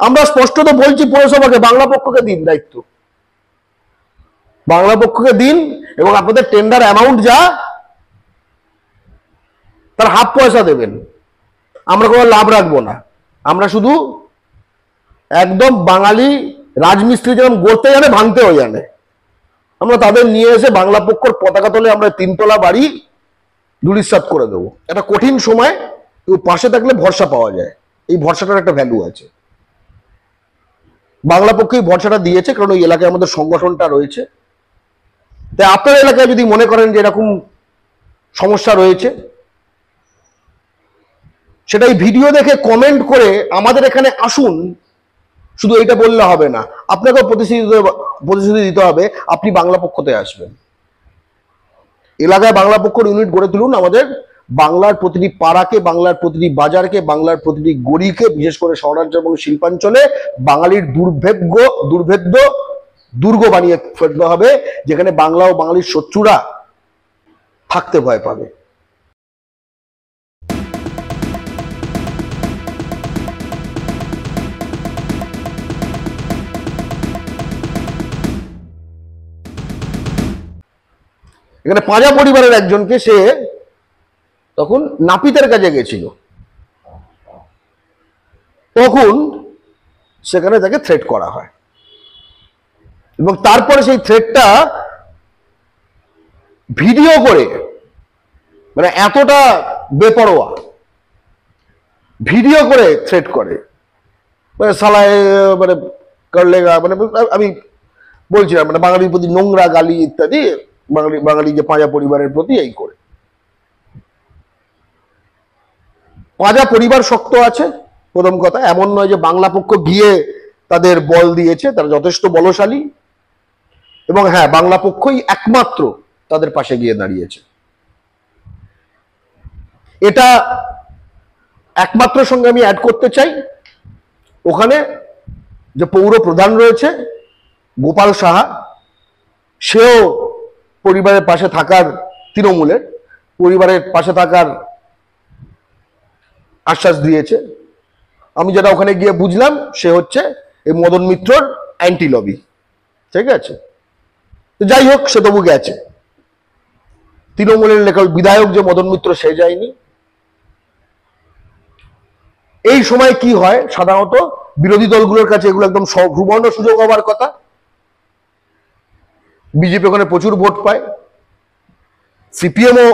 আমরা স্পষ্টত বলছি পৌরসভাকে বাংলা পক্ষকে দিন দায়িত্ব, বাংলা পক্ষকে দিন, এবং আপনাদের টেন্ডার অ্যামাউন্ট যা তার হাফ পয়সা দেবেন। আমরা কোনো লাভ রাখবো না, আমরা শুধু একদম বাঙালি রাজমিস্ত্রি যেমন গড়তে জানে ভাঙতেও জানে, আমরা তাদের নিয়ে এসে বাংলা পক্ষর পতাকা তোলে আমরা 3 তলা বাড়ি ধূলিসাৎ করে দেবো। একটা কঠিন সময় পাশে থাকলে ভরসা পাওয়া যায়, এই ভরসাটার একটা ভ্যালু আছে। বাংলা পক্ষই ভরসাটা দিয়েছে, কারণ ওই এলাকায় আমাদের সংগঠনটা রয়েছে। তাই আপনার এলাকায় যদি মনে করেন যে এরকম সমস্যা রয়েছে, সেটাই ভিডিও দেখে কমেন্ট করে আমাদের এখানে আসুন, শুধু এইটা বললে হবে না, আপনাকেও প্রতিশ্রুতি দিতে হবে আপনি বাংলা পক্ষতে আসবেন। এলাকায় বাংলা পক্ষর ইউনিট গড়ে তুলুন, আমাদের বাংলার প্রতিটি পাড়াকে, বাংলার প্রতিটি বাজারকে, বাংলার প্রতিটি গড়িকে, বিশেষ করে শহরাঞ্চল এবং শিল্পাঞ্চলে বাঙালির দুর্ভেদ্য দুর্গ বানিয়ে ফেলতে হবে, যেখানে বাংলা ও বাঙালির শত্রুরা থাকতে ভয় পাবে। এখানে পাঁজা পরিবারের একজনকে, সে তখন নাপিতের কাছে গেছিল, তখন সেখানে তাকে থ্রেট করা হয়, এবং তারপরে সেই থ্রেটটা ভিডিও করে, মানে এতটা বেপরোয়া, ভিডিও করে থ্রেট করে, মানে সালায় মানে করলেগা, মানে আমি বলছিলাম মানে বাঙালির প্রতি নোংরা গালি ইত্যাদি, বাঙালি যে পাঁজা পরিবারের প্রতি এই করে। পাঁজা পরিবার শক্ত আছে, প্রথম কথা। এমন নয় যে বাংলা পক্ষ গিয়ে তাদের বল দিয়েছে, তারা যথেষ্ট বলশালী, এবং হ্যাঁ, বাংলা পক্ষই একমাত্র তাদের পাশে গিয়ে দাঁড়িয়েছে। এটা একমাত্র সঙ্গে আমি অ্যাড করতে চাই, ওখানে যে পৌর প্রধান রয়েছে গোপাল সাহা, সেও পরিবারের পাশে থাকার, তৃণমূলের পরিবারের পাশে থাকার আশ্বাস দিয়েছে। আমি যেটা ওখানে গিয়ে বুঝলাম, সে হচ্ছে এই মদন মিত্রর অ্যান্টি লবি, ঠিক আছে। তো যাই হোক, সে তবু গেছে। তৃণমূলের লেখা বিধায়ক যে মদন মিত্র, সে যায়নি। এই সময় কি হয়, সাধারণত বিরোধী দলগুলোর কাছে এগুলো একদম সুবর্ণ সুযোগ হওয়ার কথা। বিজেপি ওখানে প্রচুর ভোট পায়, সিপিএমও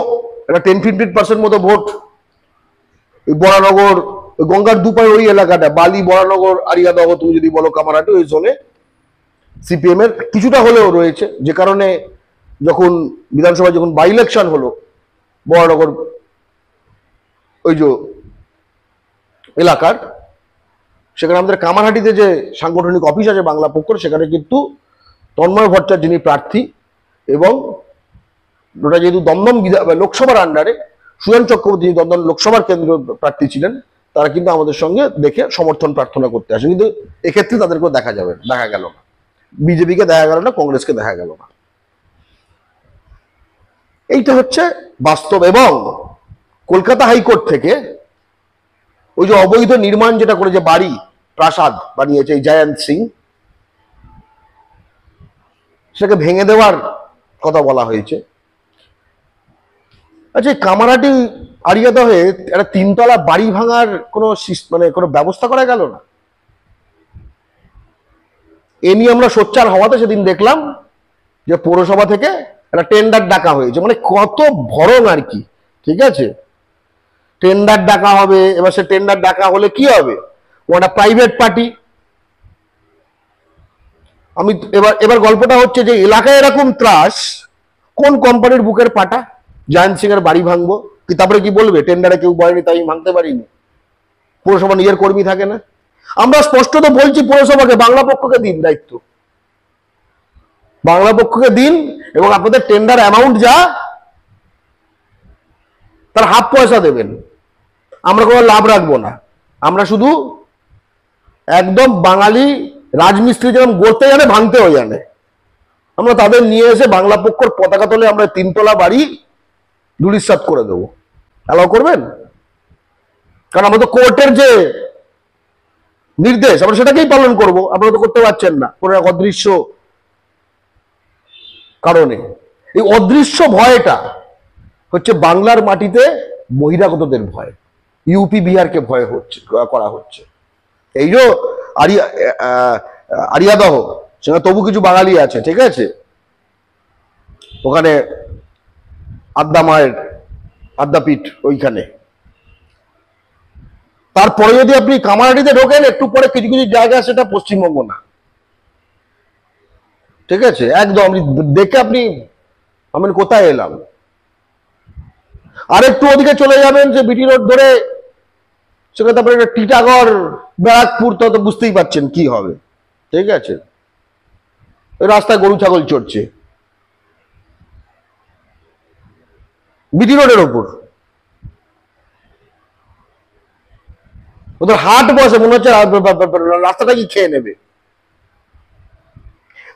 একটা 10-15% মতো ভোট। বরানগর, গঙ্গার দুপার ওই এলাকাটা, বালি, বরানগর, আরিয়াদহ, তুমি যদি বলো কামারহাটি, ওই জোনে সিপিএম এর কিছুটা হলেও রয়েছে। যে কারণে যখন বিধানসভায় যখন বাই ইলেকশন হলো বরানগর ওই যে এলাকার, সেখানে আমাদের কামারহাটিতে যে সাংগঠনিক অফিস আছে বাংলা পক্ষর, সেখানে কিন্তু তন্ময় ভট্টাচার্য যিনি প্রার্থী, এবং ওটা যেহেতু দমদম লোকসভার আন্ডারে, সুজন চক্রবর্তী যিনি দমদম লোকসভার কেন্দ্রীয় প্রার্থী ছিলেন, তারা কিন্তু আমাদের সঙ্গে দেখে সমর্থন প্রার্থনা করতে আসে। কিন্তু এক্ষেত্রে তাদেরকেও দেখা গেল না, বিজেপিকে দেখা গেল না, কংগ্রেসকে দেখা গেল না। এইটা হচ্ছে বাস্তব। এবং কলকাতা হাইকোর্ট থেকে ওই যে অবৈধ নির্মাণ যেটা করেছে, বাড়ি প্রাসাদ বানিয়েছে এই জয়ন্ত সিং, সেটাকে ভেঙে দেওয়ার কথা বলা হয়েছে। আচ্ছা, কামারহাটি আরিয়াদহে একটা 3 তলা বাড়ি ভাঙার কোনো ব্যবস্থা করা গেল না? এ নিয়ে আমরা সোচ্চার হওয়াতে সেদিন দেখলাম যে পৌরসভা থেকে একটা টেন্ডার ডাকা হয়েছে। মানে কত ভরং আর কি, ঠিক আছে। টেন্ডার ডাকা হবে, এবার সে টেন্ডার ডাকা হলে কি হবে, ওটা প্রাইভেট পার্টি। আমি এবার গল্পটা হচ্ছে যে এলাকায় এরকম ত্রাস, কোন কোম্পানির বুকের পাটা, জয়ন্ত সিং এর বাড়ি ভাঙবো, কি তারপরে কি বলবে টেন্ডারে কেউ বলেনি তাই ভাঙতে পারিনি? পৌরসভা নিজের কর্মী থাকে না? আমরা স্পষ্টত বলছি পৌরসভাকে বাংলা পক্ষকে দিন দায়িত্ব, বাংলা পক্ষকে দিন, এবং আপনাদের টেন্ডার অ্যামাউন্ট যা তার হাফ পয়সা দেবেন। আমরা কোনো লাভ রাখবো না, আমরা শুধু একদম বাঙালি রাজমিস্ত্রি যেমন গড়তে জানে ভাঙতেও জানে, আমরা তাদের নিয়ে এসে বাংলা পক্ষর পতাকা তোলে আমরা 3 তলা বাড়ি ধূলিসাৎ করে দেবো। অ্যালাউ করবেন? কারণ আমাদের কোর্টের যে নির্দেশ, আমরা সেটাকেই পালন করব। আপনারা তো করতে পারছেন না কোনো এক অদৃশ্য কারণে। এই অদৃশ্য ভয়টা হচ্ছে বাংলার মাটিতে বহিরাগতদের ভয়, ইউপি বিহারকে ভয় হচ্ছে করা হচ্ছে। এই যে আরিয়াদহ, সেখানে তবু কিছু বাঙালি আছে, ঠিক আছে, ওখানে আদ্যা মায়ের আদ্যাপীঠ ওইখানে। তারপরে যদি আপনি কামারহাটিতে ঢোকেন, একটু পরে কিছু কিছু জায়গা সেটা পশ্চিমবঙ্গ না, ঠিক আছে, একদম দেখে আপনি আমি কোথায় এলাম। আরেকটু ওদিকে চলে যাবেন যে বিটি রোড ধরে, সেখানে তারপরে টিটাগড়, ব্যারাকপুর, তো বুঝতেই পারছেন কি হবে, ঠিক আছে। রাস্তায় গরু ছাগল চড়ছে বিটি রোডের ওপর, ওদের হাট বসে, মনে হচ্ছে রাস্তাটা কি খেয়ে নেবে।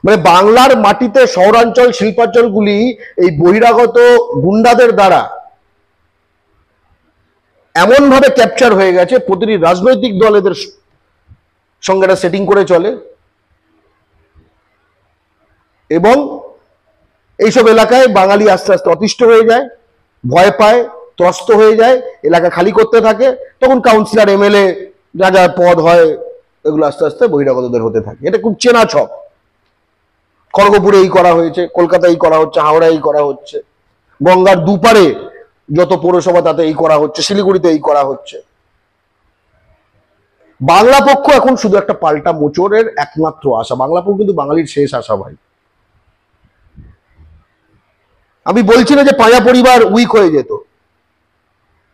মানে বাংলার মাটিতে শহরাঞ্চল শিল্পাঞ্চলগুলি এই বহিরাগত গুন্ডাদের দ্বারা এমন ভাবে ক্যাপচার হয়ে গেছে, প্রতিটি রাজনৈতিক দল এদের সঙ্গে একটা সেটিং করে চলে, এবং এইসব এলাকায় বাঙালি আস্তে আস্তে অতিষ্ঠ হয়ে যায়, ভয় পায়, ত্রস্ত হয়ে যায়, এলাকা খালি করতে থাকে। তখন কাউন্সিলর, এমএলএ, যা যা পদ হয়, এগুলো আস্তে আস্তে বহিরাগতদের হতে থাকে। এটা খুব চেনা ছক। খড়গপুরে এই করা হয়েছে, কলকাতায় এই করা হচ্ছে, হাওড়ায় এই করা হচ্ছে, গঙ্গার দুপারে যত পৌরসভা তাতে এই করা হচ্ছে, শিলিগুড়িতে এই করা হচ্ছে। বাংলা পক্ষ এখন শুধু একটা পাল্টা মোচড়ের একমাত্র আশা। বাংলা পক্ষ কিন্তু বাঙালির শেষ আশা ভাই। আমি বলছি না যে পাঁজা পরিবার উইক হয়ে যেত,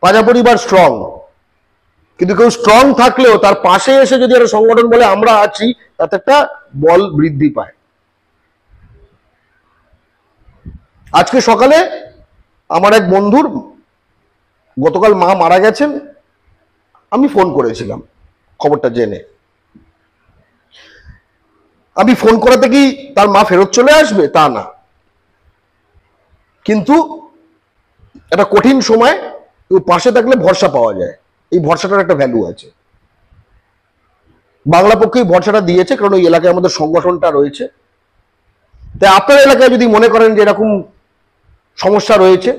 পাঁজা পরিবার স্ট্রং, কিন্তু কেউ স্ট্রং থাকলেও তার পাশে এসে যদি একটা সংগঠন বলে আমরা আছি, তাতে একটা বল বৃদ্ধি পায়। আজকে সকালে আমার এক বন্ধুর গতকাল মা মারা গেছেন, আমি ফোন করেছিলাম খবরটা জেনে। আমি ফোন করাতে কি তার মা ফেরত চলে আসবে তা না, কিন্তু একটা কঠিন সময় পাশে থাকলে ভরসা পাওয়া যায়, এই ভরসাটার একটা ভ্যালু আছে। বাংলা পক্ষে এই ভরসাটা দিয়েছে, কারণ ওই এলাকায় আমাদের সংগঠনটা রয়েছে। তাই আপনার এলাকায় যদি মনে করেন যে এরকম সমস্যা রয়েছে,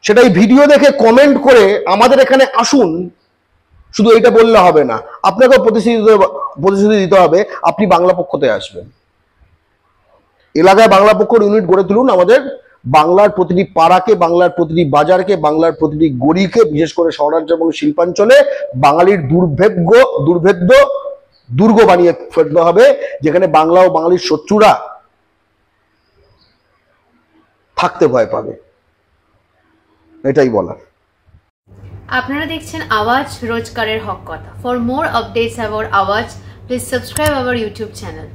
সেটাই ভিডিও দেখে কমেন্ট করে আমাদের এখানে আসুন, শুধু এইটা বললে হবে না, আপনাকেও প্রতিশ্রুতি দিতে হবে আপনি বাংলা পক্ষতে আসবেন। এলাকায় বাংলা পক্ষর ইউনিট গড়ে তুলুন। আমাদের বাংলার প্রতিটি পাড়াকে, বাংলার প্রতিটি বাজারকে, বাংলার প্রতিটি গলিকে, বিশেষ করে শহরাঞ্চল এবং শিল্পাঞ্চলে বাঙালির দুর্ভেদ্য দুর্গ বানিয়ে ফেলতে হবে, যেখানে বাংলা ও বাঙালির শত্রুরা থাকতে ভয় পাবে। এটাই বলার। আপনারা দেখছেন আওয়াজ, রোজকারের হক কথা। ফর মোর আপডেটস অ্যাবাউট আওয়াজ, please subscribe our YouTube channel.